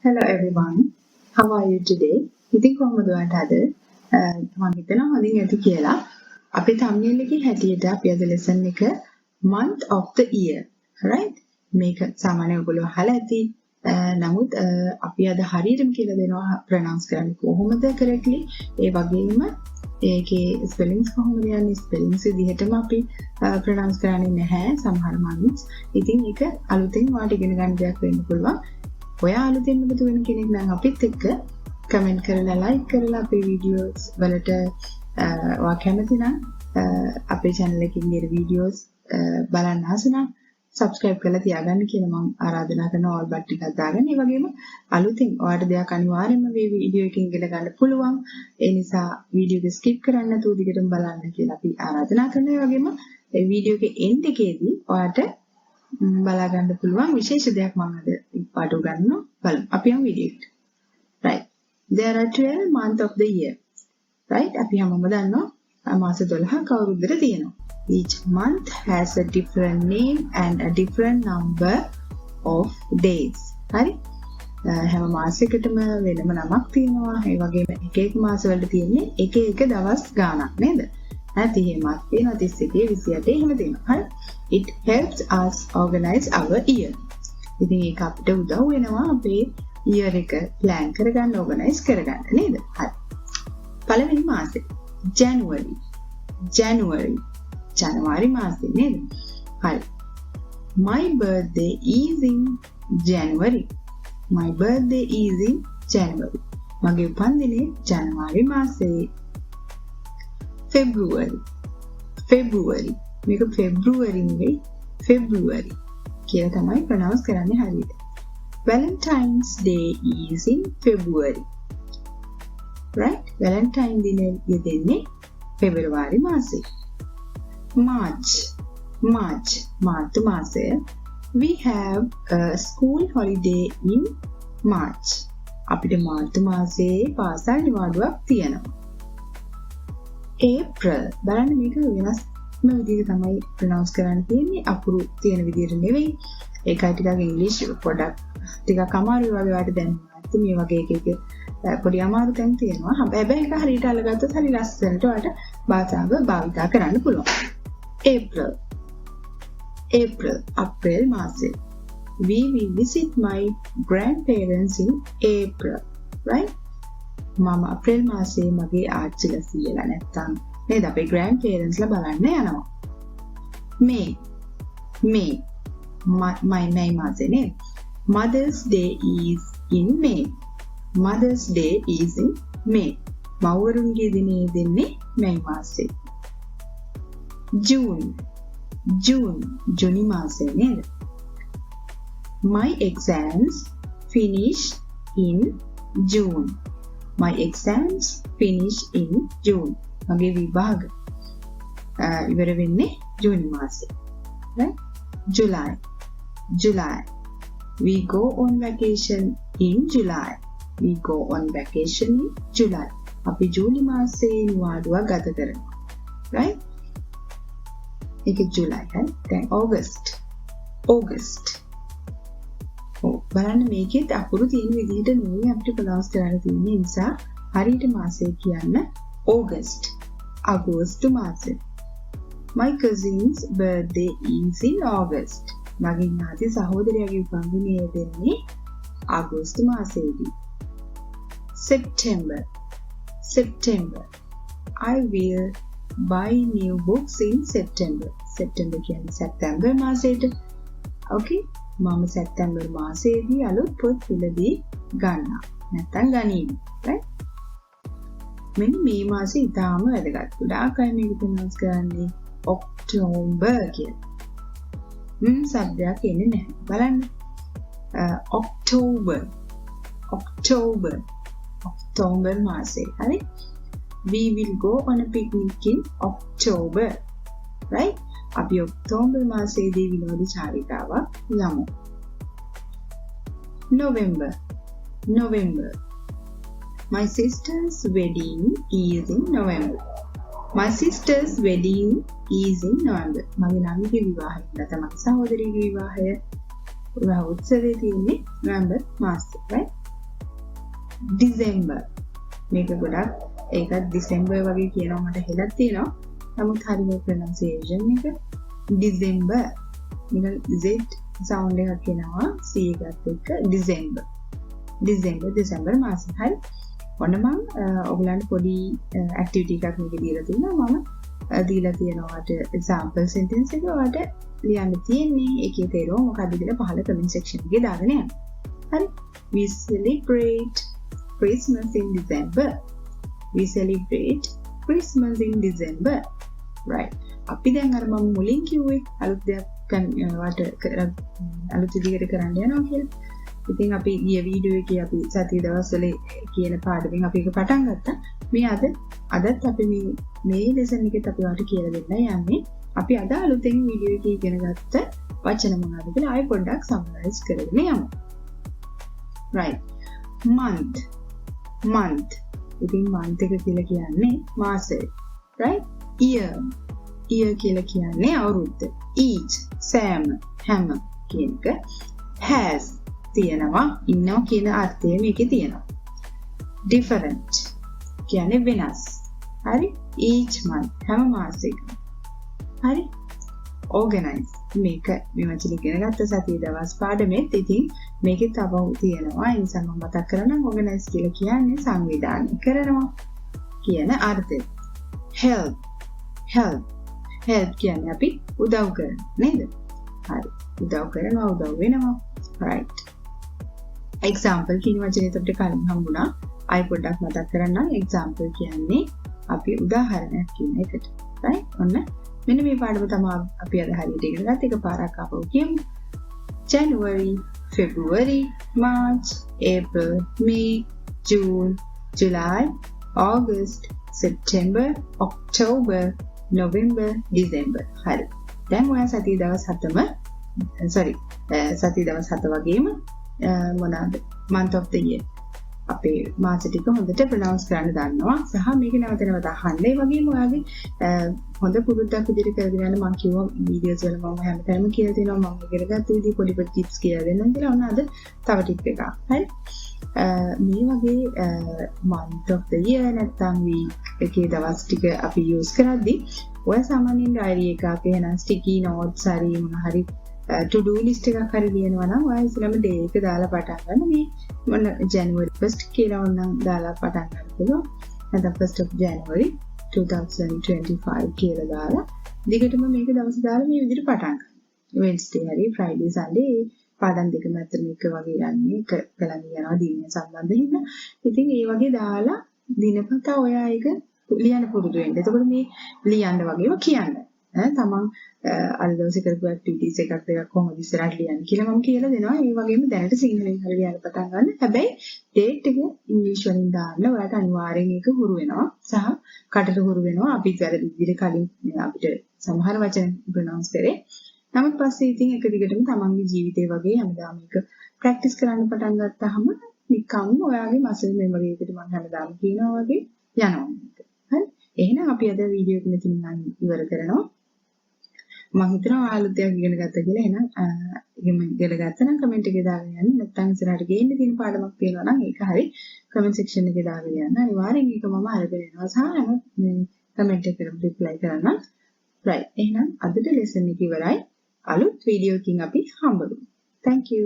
Hello everyone. How are you today? ඉතින් කොහොමද ඔයාලට අද මම හිතනවා හොඳින් ඇති කියලා. අපි thumbnail එකේ හැටියට අපි අද lesson එක month of the year, right? මේක සාමාන්‍යයෙන් ඔයගොල්ලෝ අහලා ඇති. නමුත් අපි අද හරියටම කියලා දෙනවා pronounce කරන්නේ කොහොමද correctly. ඒ වගේම ඒකේ spellings කොහොමද යන්නේ spellings විදිහටම අපි pronounce කරන්නේ නැහැ සමහර months. ඉතින් ඒක අලුතෙන් ඔයාලට ඉගෙන ගන්න දෙයක් වෙන්න පුළුවන්. ඔයා අලුතෙන් එකතු වෙන කෙනෙක් නම් අපිත් එක්ක කමෙන්ට් කරලා ලයික් කරලා අපේ වීඩියෝස් වලට ඔයා කැමති නම් අපේ channel එකේ ඉන්න වීඩියෝස් බලන්න ආස නම් subscribe කරලා තියාගන්න කියලා මම ආරාධනා කරනවා all button එකක් දාගන්න. ඒ වගේම අලුතින් ඔයාලට දෙයක් අනිවාර්යයෙන්ම මේ වීඩියෝ එකෙන් ඉගෙන ගන්න පුළුවන්. ඒ නිසා වීඩියෝ එක skip කරන්න නැතුව දිගටම බලන්න කියලා අපි ආරාධනා කරනවා. ඒ වගේම මේ වීඩියෝ එකේ end එකේදී ඔයාලට බලා ගන්න පුළුවන් විශේෂ දෙයක් මම අද පාඩු ගන්නවා බලමු අපි යමු වීඩියෝ එකට right there are 12 months of the year right අපි හැමෝම දන්නවා මාස 12ක් අවුරුද්දට තියෙනවා each month has a different name and a different number of days හරි හැම මාසයකටම වෙනම නමක් තියෙනවා ඒ වගේම එක එක මාස වලට තියෙන්නේ එක එක දවස් ගාණක් නේද 30 මාස තියෙනවා 31 28 එහෙම තියෙනවා හරි it helps us organize our year ඉතින් ඒක අපිට උදව් වෙනවා අපේ year එක plan කරගන්න organize කරගන්න නේද හරි පළවෙනි මාසේ ජනවාරි මාසේ නේද හරි my birthday is in January මගේ උපන්දිනේ ජනවාරි මාසේ February මේක February නෙවෙයි February කියලා තමයි pronounce කරන්නේ හරියට. Valentine's Day is in February. Right? Valentine දිනය යෙදෙන්නේ පෙබරවාරි මාසේ. March මාසය. We have a school holiday in March. අපිට මාර්තු මාසයේ පාසල් නිවාඩුවක් තියෙනවා. April බලන්න මේක වෙනස්ම විදිහට තමයි ප්‍රොනවුන්ස් කරන්න තියෙන්නේ අකුරු තියෙන විදිහට නෙවෙයි ඒකයි ටිකක් ඉංග්‍රීසි පොඩක් ටිකක් අමාරුයි වගේ වාට දැනෙනවා මේ වගේ එක පොඩි අමාරු තැන් තියෙනවා හැබැයි ඒක හරියට අල්ලගත්තොත් හරි ලස්සනට ඔයාලට භාෂාව භාවිතා කරන්න පුළුවන් April මාසය we will visit my grandparents in April right මම අප්‍රේල් මාසයේ මගේ ආච්චිලා සීයලා නැත්තම් නේද අපේ grandparents ලා බලන්න යනවා May මාසයේ නේද Mother's Day is in May මව්වරුන්ගේ දිනේ දෙන්නේ මේ මාසයේ ජූනි මාසයේ නේද My exams finish in June මගේ විභාග ඉවර වෙන්නේ ජූනි මාසයේ right July we go on vacation in July අපි ජූලි මාසයේ නිවාඩුවක් ගත කරනවා right ඒක ජුලයි හරි දැන් August බලන්න මේකෙත් අකුරු තියෙන විදිහට නෙවෙයි අපිට ප්‍රොනවුන්ස් කරන්න තියෙන්නේ නිසා හරියට මාසය කියන්න අගෝස්තු මාසය My cousin's birthday is in August මගේ ඥාති සහෝදරයාගේ උපන්දිනය දෙන්නේ අගෝස්තු මාසයේදී September I will buy new books in September කියන්නේ සැප්තැම්බර් මාසයට okay මම සැප්තැම්බර් මාසයේදී අලුත් පොත් පිළිදී ගන්නවා නැත්නම් ගනීවි right මෙන්න මේ මාසේ ඉතාම වැදගත් ගොඩාක් අය මේක ප්‍රොනවුන්ස් කරන්නේ ඔක්තෝබර් කියලා සබ්දයක් එන්නේ නැහැ බලන්න ඔක්තෝබර් මාසේ හරි we will go on a picnic in October right අපි ඔක්තෝබර් මාසයේදී විනෝද චාරිකාවක් යමු November My sister's wedding is in November මගේ ළඟගේ විවාහය නැත්නම් සහෝදරියගේ විවාහය උත්සවයේ තියෙන්නේ නොවැම්බර් මාසයේ right December. මේක ගොඩක් ඒකත් December වගේ කියනවා මට හෙලක් තියෙනවා. නමුත් හරිම pronunciation එක December. නිකන් Z sound එකක් එනවා C එකත් එක්ක December මාසෙ. හරි. ඔන්න මම ඔයගලන්ට පොඩි activity එකක් මේක දීලා තියෙනවා. මම දීලා තියෙනවාට example sentence එක ඔයාලට ලියන්න තියෙන්නේ. ඒකේ තේරුම මොකක්ද කියලා පහළ comment section එකේ දාගෙන යන්න. හරි. We celebrate Christmas in December. We celebrate Christmas in December. Right. අපි දැන් අර මම මුලින් කිව්වේ අලුත් දෙයක් අලුත් විදිහට කරන්න යනවා කියලා. ඉතින් අපි ගිය වීඩියෝ එකේ අපි සතිය දවස්වල කියන පාඩමෙන් අපි ඒක පටන් ගත්තා. මේ අදත් අපි මේ ලෙසන් එකෙත් අපි ඔයාලට කියලා දෙන්න යන්නේ. අපි අද අලුතෙන් වීඩියෝ එකේ ඉගෙන ගත්ත වචන මොනවද කියලා ආයෙ පොඩ්ඩක් සම්මරයිස් කරගෙන යමු. Right. Month. ඉතින් month එක කියලා කියන්නේ මාසය. Right? Year කියලා කියන්නේ අවුරුද්ද. Each, සෑම, හැම කියන එක. Has තියෙනවා, ඉන්නවා කියන අර්ථය මේකේ තියෙනවා. Different කියන්නේ වෙනස්. හරි? Each month හැම මාසෙකම. හරි? Organize මේක මේ වචනේ ඉගෙන ගත්ත සතිය දවස් පාඩමෙත් ඉතින් මේකේ තව තියෙනවා. ඒ නිසා මම මතක් කරනම් organize කියලා කියන්නේ සංවිධානය කරනවා කියන අර්ථය. Help කියන්නේ අපි උදව් කරන නේද? හරි. උදව් කරනවා, උදව් වෙනවා. Right. Example කියන වචනේ අපිට කලින් හම්බුණා. අය පොඩ්ඩක් මතක් කරන්නම්. Example කියන්නේ අපි උදාහරණයක් කියන එකට. Right? ඔන්න මෙන්න මේ පාඩම තමයි අපි අද හරියට ඉගෙන ගත්ත එක පාරක් ආපහු කියමු. January, February, March, April, May, June, July, August, September, October, November, December. හරි. දැන් ඔයා සතිය දවස් 7 වගේම මොනවාද? Month of the year. අපේ මාස ටික හොඳට ප්‍රොනවුන්ස් කරන්න දන්නවා. සහ මේක නැවත නැවත අහන්න. ඒ වගේම ඔයාගේ හොඳ පුරුද්දක් විදිහට කරගෙන යන්න මම කිව්වා වීඩියෝස් වල මම හැමතැනම කියලා දෙනවා මම ඉගෙන ගත්ත විදිහ පොඩි ටිප්ස් කියලා දෙන්නම් කියලා. ඔන්න අද තව ටිප් එකක්. හරි. මේ වගේ month of the year නැත්නම් week එකේ දවස් ටික අපි use කරද්දී ඔය සාමාන්‍යයෙන් diary එකක් එහෙනම් sticky notes හරි මොන හරි to do list එකක් හරි ලියනවා නම් ඔයා ඉස්සෙල්ලාම day එක දාලා පටන් ගන්න. මේ මොන January 1st කියලා ඕනනම් දාලා පටන් ගන්න පුළුවන්. නැත්නම් 1st of January 2025 කියලා දාලා දිගටම මේක දවස් දාලා මේ විදිහට පටන් ගන්න. Wednesday හරි Friday Sunday පාඩම් දෙකම අතර මේක වගේ යන්නේ කලන් යනවා දින සම්බන්ධයෙන්. ඉතින් ඒ වගේ දාලා දිනපතා ඔයා ඒක ලියන්න පුරුදු වෙන්න. එතකොට මේ ලියන්න වගේම කියන්න. තමන් අද දවසේ කරපු ඇක්ටිවිටීස් එකක් දෙකක් කොහොමද ඉස්සරහට ලියන්නේ කියලා මම කියලා දෙනවා. ඒ වගේම දැනට සිංහලෙන් හරි ලියන්න පටන් ගන්න. හැබැයි ඩේට් එක ඉංග්‍රීසි වලින් දාන්න ඔයාලට අනිවාර්යෙන් ඒක හුරු වෙනවා. සහ කටට හුරු වෙනවා. අපිත් වැරදි විදිහට කලින් අපිට සමහර වචන ප්‍රොනවුන්ස් කරේ. නමුත් පස්සේ ඉතින් එක දිගටම තමන්ගේ ජීවිතේ වගේ හැමදාම මේක ප්‍රැක්ටිස් කරන්න පටන් ගත්තාම නිකම්ම ඔයාගේ මසල් මෙමරි එකට මම හැමදාම කියනවා වගේ යනවා. හරි. එහෙනම් අපි අද වීඩියෝ එක මෙතනින් ඉවර කරනවා. මම හිතනවා ඔයාලත් දෙයක් ඉගෙන ගත්තා කියලා. එහෙනම් ඉගෙන ගත්තා නම් කමෙන්ට් එකේ දාගෙන යන්න. නැත්නම් ඉස්සරහට ගේන්න තියෙන පාඩමක් තියෙනවා නම් ඒක හරි කමෙන්ට් සෙක්ෂන් එකේ දාගෙන යන්න. අනිවාර්යෙන් ඒක මම අරගෙන යනවා. සහ කමෙන්ට් එකකට රිප්ලයි කරන්න. right. එහෙනම් අදට ලෙසන් එක ඉවරයි. අලුත් වීඩියෝ එකකින් අපි හම්බ වෙමු. Thank you.